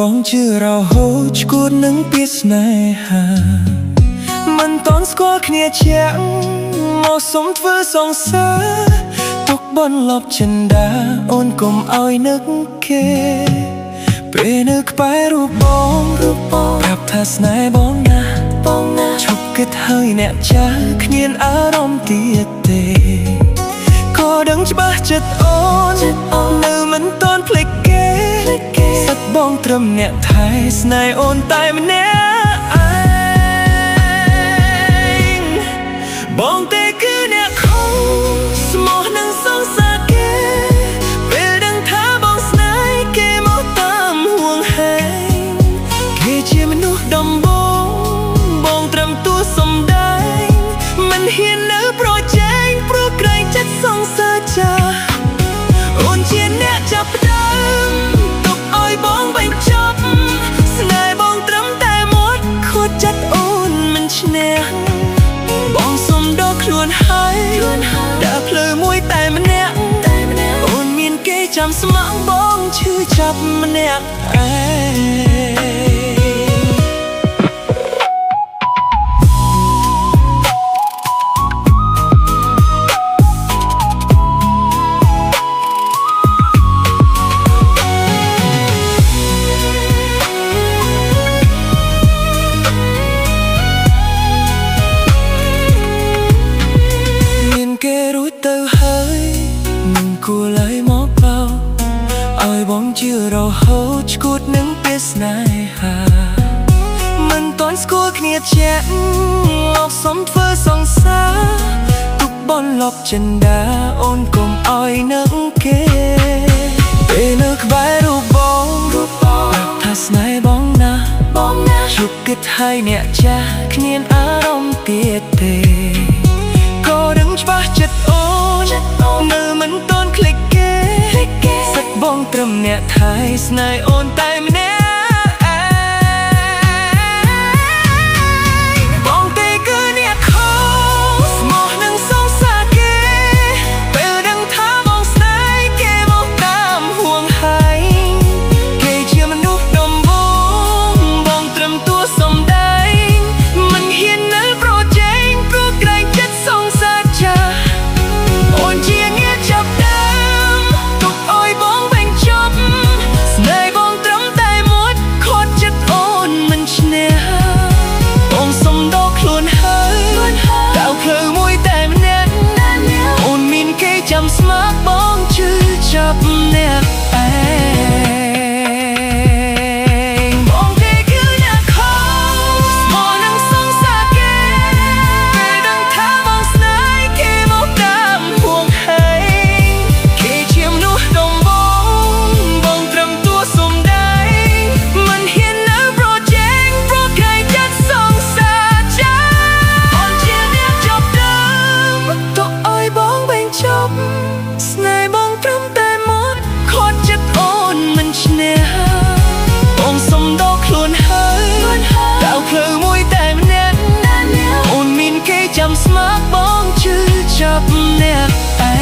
បងជឿរហូតឈួតនឹងពីស្នេហាមិនតន់ស្គាល់គ្នាជាងមកសុំធ្វើសងសើទុកបន្លប់ចិន្តាអូនកុំឲ្យនឹកគេពេលនៅក្បែររូបបងប្រាប់ថាស្នេហ៍បងណាឈប់គិតហើយអ្នកចាស់គ្មានអារម្មណ៍ទៀតទេក៏ដឹងច្បាស់ចិត្តអូននៅមិនតន់ភ្លេចគេសិតបងត្រឹមអ្នកថែស្នេហ៍អូនតែម្នាក់ឯងបងទេគឺអ្នកខុសស្មោះនឹងសងសាគេពេលដឹងថាបងស្នេហ៍គេមកតាមហួងហែងគេជាមនុស្សដំបងបងត្រឹមតួសំដែងមិនហ៊ាននៅប្រជែងព្រោះក្រែងចិត្តសងសាចាអូនជាអ្នកចាប់ផ្ដើមទុកឲ្យបងបញ្ចប់ស្នេហ៍បងត្រឹមតែមាត់ខូចចិត្តអូនមិនឈ្នះបងសុំដល់ខ្លួនហើយដើរភ្លើមួយតែម្នាក់អូនមានគេចាំស្មោះបងឈឺចាប់ម្នាក់ឯងគេរួចទៅហើយមិនគួរឡើយមកបោឲ្យបងជឿរហូតឈួតនឹងពេលស្នេហាមិនតន់ស្គាល់គ្នាជាក់មកសុំធ្វើសងសាទុកបន្លប់ចិន្តាអូនកុំឲ្យនឹកគេពេលនៅក្បែររូបបងប្រាប់ថាស្នេហ៍បងណាជប់គិតឲ្យអ្នកចាស់គ្មានអារម្មណ៍ទៀតទេក៏ដឹងច្បាស់ចិត្តអូននៅមិនតន់ភ្លេចគេសិតបងត្រឹមអ្នកថែស្នេហ៍អូនតែម្នាក់ឯងបងទេគឺអ្នកខុសស្មោះនឹងសងសាគេពេលដឹងថាបងស្នេហ៍គេមកតាមហួងហែងគេជាមនុស្សដំបងបងត្រឹមតួសំដែងមិនហ៊ាននៅប្រជែងព្រោះក្រែងចិត្តសងសាអូនជាអ្នកចាប់ដើមទុកឲ្យបងបញ្ចប់ស្នេហ៍បងត្រឹមតែមាត់ខូចចិត្តអូនមិនឈ្នះបងសុំដល់ខ្លួនហើយដើរភ្លើមួយតែម្នាក់អូនមានគេចាំស្មាក់បងជឿចាប់អ្នកឯងបងទេគឺអ្នកខុសស្មោះនឹងសងសាគេពេលដឹងថាបងស្នេហ៍គេមកតាមហួងហែងគេជាមនុស្សដំបងបងត្រឹមតួសំដែងមិនហ៊ាននៅប្រជែងព្រោះក្រែងចិត្តសងសាចាអូនជាអ្នកចាប់ដើមទុកឲ្យបងបញ្ចប់ស្នេហ៍បងត្រឹមតែមាត់ខូចចិត្តអូនមិនឈ្នះបងសុំដល់ខ្លួនហើយដើរភ្លើមួយតែម្នាក់អូនមានគេចាំស្មាក់បងជឿចាប់អ្នកឯ